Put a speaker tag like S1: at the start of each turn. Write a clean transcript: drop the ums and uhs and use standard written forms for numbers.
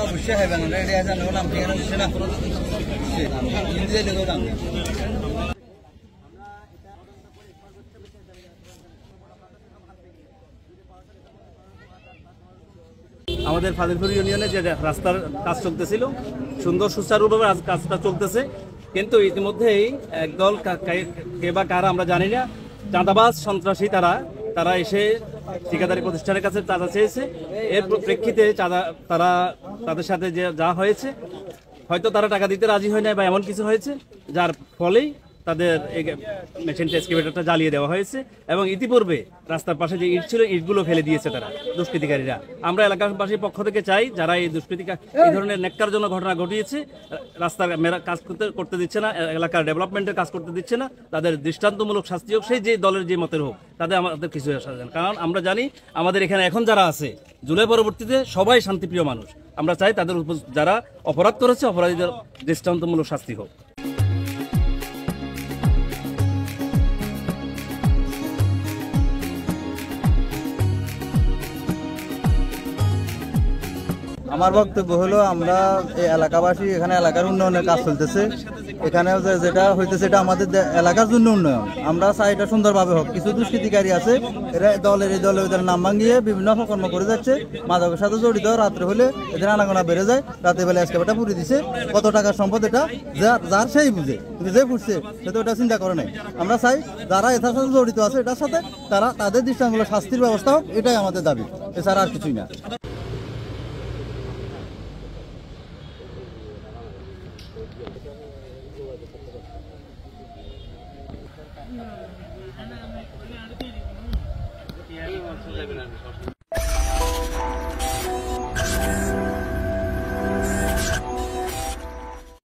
S1: অবশ্যই হবে না, এটা আছে নাম ঠিক আছে না, হিন্দি লেগেও নাম।
S2: আমাদের ফাজিলপুর ইউনিয়নে যে রাস্তার কাজ চলতেছিল, সুন্দর সুচারুভাবে কাজটা চলতেছে, কিন্তু ইতিমধ্যেই একদল কে বা কারা আমরা জানি না, চাঁদাবাজ সন্ত্রাসী তারা এসে ঠিকাদারি প্রতিষ্ঠানের কাছে চাঁদা চেয়েছে। এর প্রেক্ষিতে তারা তাদের সাথে যে যা হয়েছে, হয়তো তারা টাকা দিতে রাজি হয় না বা এমন কিছু হয়েছে, যার ফলেই তাদের মেশিনটা এক্সকেভেটরটা জ্বালিয়ে দেওয়া হয়েছে। এবং ইতিপূর্বে রাস্তার পাশে যে ইট ছিল, ইটগুলো ফেলে দিয়েছে তারা, দুষ্কৃতিকারীরা। আমরা এলাকাবাসীর পক্ষ থেকে চাই, যারা এই এই ধরনের ন্যাক্কারজনক ঘটনা ঘটিয়েছে, রাস্তার কাজ করতে দিচ্ছে না, এলাকার ডেভেলপমেন্টের কাজ করতে দিচ্ছে না, তাদের দৃষ্টান্তমূলক শাস্তি হোক, সেই যে দলের যে মতের হোক, তাদের আমাদের কিছু আসা যায় না। কারণ আমরা জানি আমাদের এখানে এখন যারা আছে, জুলাই পরবর্তীতে সবাই শান্তিপ্রিয় মানুষ। আমরা চাই তাদের যারা অপরাধ করেছে, অপরাধীদের দৃষ্টান্তমূলক শাস্তি হোক।
S3: আমার বক্তব্য হলো, আমরা এই এলাকাবাসী, এখানে এলাকার উন্নয়নের কাজ চলতেছে, এখানে যেটা হইতেছে এটা আমাদের এলাকার জন্য উন্নয়ন। আমরা চাই এটা সুন্দরভাবে হোক। কিছু দুষ্কৃতিকারী আছে, এরা এই দলে ওদের নাম ভাঙিয়ে বিভিন্ন অপকর্ম করে যাচ্ছে, মাদকের সাথে জড়িত। রাত্রে হলে এদের আনাগোনা বেড়ে যায়, রাতে বেলা এসকেভেটর পুড়ে দিছে। কত টাকার সম্পদ এটা যার সেই বুঝে, কিন্তু যে ফুটছে সে তো এটা চিন্তা করে নাই। আমরা চাই যারা এটার সাথে জড়িত আছে, এটার সাথে তাদের দৃষ্টান্তমূলক শাস্তির ব্যবস্থা হোক, এটাই আমাদের দাবি, এছাড়া আর কিছুই না।
S2: Yeah,